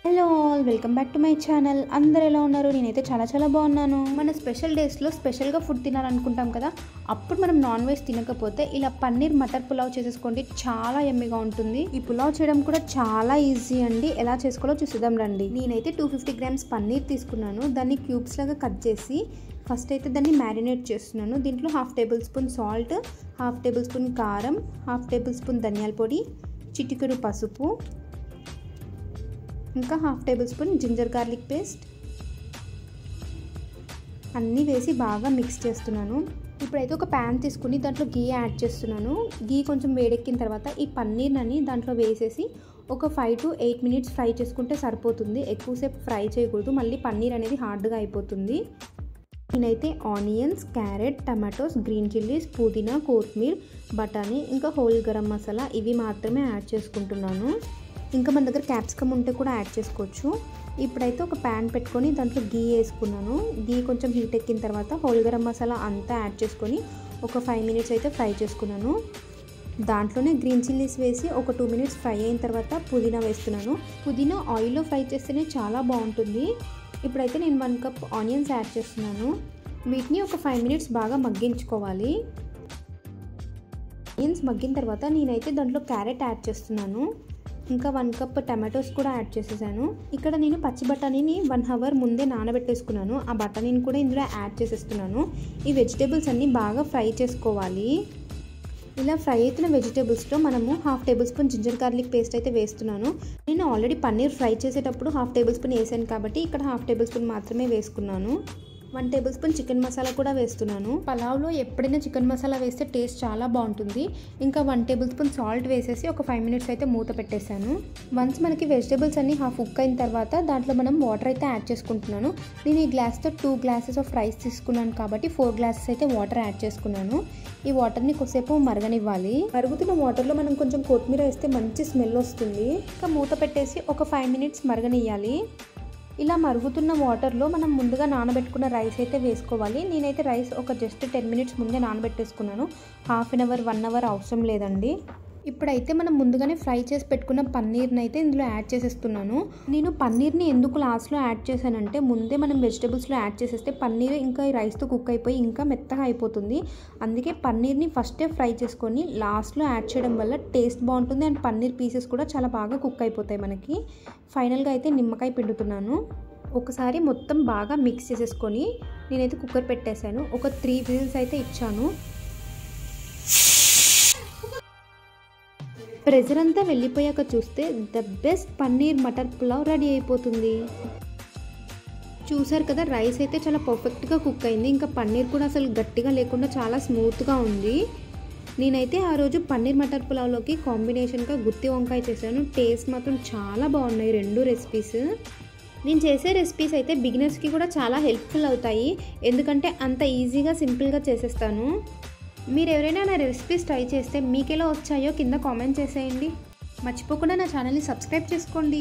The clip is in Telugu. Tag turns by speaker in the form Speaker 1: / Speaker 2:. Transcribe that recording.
Speaker 1: Hello all, welcome back to my channel. అందరు ఎలా ఉన్నారు? నేనైతే చాలా బాగున్నాను. మన స్పెషల్ డేస్లో స్పెషల్గా ఫుడ్ తినాలనుకుంటాం కదా, అప్పుడు మనం నాన్ వెజ్ తినకపోతే ఇలా పన్నీర్ మటర్ పులావ్ చేసేసుకోండి, చాలా యమ్మీగా ఉంటుంది. ఈ పులావ్ చేయడం కూడా చాలా ఈజీ అండి. ఎలా చేసుకోవాలో చూద్దాం రండి. నేనైతే 250 గ్రామ్స్ పన్నీర్ తీసుకున్నాను. దాన్ని క్యూబ్స్ లాగా కట్ చేసి ఫస్ట్ అయితే దాన్ని మ్యారినేట్ చేస్తున్నాను. దీంట్లో 1/2 table spoon salt, 1/2 table spoon కారం, 1/2 టేబుల్ స్పూన్ ధనియాల పొడి, చిటికెడు పసుపు, ఇంకా 1/2 tablespoon ginger garlic paste అన్నీ వేసి బాగా మిక్స్ చేస్తున్నాను. ఇప్పుడైతే ఒక ప్యాన్ తీసుకుని దాంట్లో గీ యాడ్ చేస్తున్నాను. గీ కొంచెం వేడెక్కిన తర్వాత ఈ పన్నీర్ని దాంట్లో వేసేసి ఒక 5 to 8 మినిట్స్ ఫ్రై చేసుకుంటే సరిపోతుంది. ఎక్కువసేపు ఫ్రై చేయకూడదు, మళ్ళీ పన్నీర్ అనేది హార్డ్గా అయిపోతుంది. నేనైతే onions, carrot, tomatoes, green chillies, పుదీనా, కొత్తిమీర, బఠానీ, ఇంకా హోల్ గరం మసాలా ఇవి మాత్రమే యాడ్ చేసుకుంటున్నాను. ఇంకా మన దగ్గర క్యాప్సికమ్ ఉంటే కూడా యాడ్ చేసుకోవచ్చు. ఇప్పుడైతే ఒక ప్యాన్ పెట్టుకొని దాంట్లో గీ వేసుకున్నాను. గీ కొంచెం హీట్ ఎక్కిన తర్వాత హోల్ గరం మసాలా అంతా యాడ్ చేసుకొని ఒక 5 మినిట్స్ అయితే ఫ్రై చేసుకున్నాను. దాంట్లోనే గ్రీన్ చిల్లీస్ వేసి ఒక 2 మినిట్స్ ఫ్రై అయిన తర్వాత పుదీనా వేస్తున్నాను. పుదీనా ఆయిల్లో ఫ్రై చేస్తేనే చాలా బాగుంటుంది. ఇప్పుడైతే నేను 1 కప్ ఆనియన్స్ యాడ్ చేస్తున్నాను. వీటిని ఒక 5 మినిట్స్ బాగా మగ్గించుకోవాలి. ఆనియన్స్ మగ్గిన తర్వాత నేనైతే దాంట్లో క్యారెట్ యాడ్ చేస్తున్నాను. ఇంకా 1 కప్ టమాటోస్ కూడా యాడ్ చేసేసాను. ఇక్కడ నేను పచ్చి బఠానీని 1 అవర్ ముందే నానబెట్టేసుకున్నాను. ఆ బఠానీని కూడా ఇందులో యాడ్ చేసేస్తున్నాను. ఈ వెజిటేబుల్స్ అన్నీ బాగా ఫ్రై చేసుకోవాలి. ఇలా ఫ్రై అయిన వెజిటేబుల్స్లో మనము 1/2 tablespoon ginger garlic paste అయితే వేస్తున్నాను. నేను ఆల్రెడీ పన్నీర్ ఫ్రై చేసేటప్పుడు 1/2 టేబుల్ స్పూన్ వేసాను కాబట్టి ఇక్కడ 1/2 టేబుల్ స్పూన్ మాత్రమే వేసుకున్నాను. 1 టేబుల్ స్పూన్ చికెన్ మసాలా కూడా వేస్తున్నాను. పలావ్లో ఎప్పుడైనా చికెన్ మసాలా వేస్తే టేస్ట్ చాలా బాగుంటుంది. ఇంకా 1 టేబుల్ స్పూన్ సాల్ట్ వేసేసి ఒక 5 మినిట్స్ అయితే మూత పెట్టేశాను. వన్స్ మనకి వెజిటేబుల్స్ అన్నీ హాఫ్ కుక్ అయిన తర్వాత దాంట్లో మనం వాటర్ అయితే యాడ్ చేసుకుంటున్నాను. నేను ఈ గ్లాస్తో 2 గ్లాసెస్ ఆఫ్ రైస్ తీసుకున్నాను కాబట్టి 4 గ్లాసెస్ అయితే వాటర్ యాడ్ చేసుకున్నాను. ఈ వాటర్ని కొద్దిసేపు మరగనివ్వాలి. మరుగుతున్న వాటర్లో మనం కొంచెం కొత్తిమీర వేస్తే మంచి స్మెల్ వస్తుంది. ఇంకా మూత పెట్టేసి ఒక 5 మినిట్స్ మరగనివ్వాలి. ఇలా మరుగుతున్న వాటర్లో మనం ముందుగా నానబెట్టుకున్న రైస్ అయితే వేసుకోవాలి. నేనైతే రైస్ ఒక జస్ట్ 10 మినిట్స్ ముందే నానబెట్టేసుకున్నాను. 1/2 అవర్ 1 అవర్ అవసరం లేదండి. ఇప్పుడైతే మనం ముందుగానే ఫ్రై చేసి పెట్టుకున్న పన్నీర్ని అయితే ఇందులో యాడ్ చేసేస్తున్నాను. నేను పన్నీర్ని ఎందుకు లాస్ట్లో యాడ్ చేశానంటే ముందే మనం వెజిటేబుల్స్లో యాడ్ చేసేస్తే పన్నీర్ ఇంకా ఈ రైస్తో కుక్ అయిపోయి ఇంకా మెత్తగా అయిపోతుంది. అందుకే పన్నీర్ని ఫస్టే ఫ్రై చేసుకొని లాస్ట్లో యాడ్ చేయడం వల్ల టేస్ట్ బాగుంటుంది అండ్ పన్నీర్ పీసెస్ కూడా చాలా బాగా కుక్ అయిపోతాయి మనకి. ఫైనల్గా అయితే నిమ్మకాయ పిండుతున్నాను. ఒకసారి మొత్తం బాగా మిక్స్ చేసేసుకొని నేనైతే కుక్కర్ పెట్టేశాను. ఒక 3 విజిల్స్ అయితే ఇచ్చాను. ప్రెజర్ అంతా వెళ్ళిపోయాక చూస్తే the best paneer matar pulao ready అయిపోతుంది. చూసారు కదా, రైస్ అయితే చాలా పర్ఫెక్ట్గా కుక్ అయింది. ఇంకా పన్నీర్ కూడా అసలు గట్టిగా లేకుండా చాలా స్మూత్గా ఉంది. నేనైతే ఆ రోజు పన్నీర్ మటర్ పులావ్లోకి కాంబినేషన్గా గుత్తి వంకాయ చేశాను. టేస్ట్ మాత్రం చాలా బాగున్నాయి 2 రెసిపీస్. నేను చేసే రెసిపీస్ అయితే బిగినర్స్కి కూడా చాలా హెల్ప్ఫుల్ అవుతాయి, ఎందుకంటే అంత ఈజీగా సింపుల్గా చేసేస్తాను. మీరు ఎవరైనా నా రెసిపీస్ ట్రై చేస్తే మీకు ఎలా వచ్చాయో కింద కామెంట్ చేసేయండి. మర్చిపోకుండా నా ఛానల్ని సబ్స్క్రైబ్ చేసుకోండి.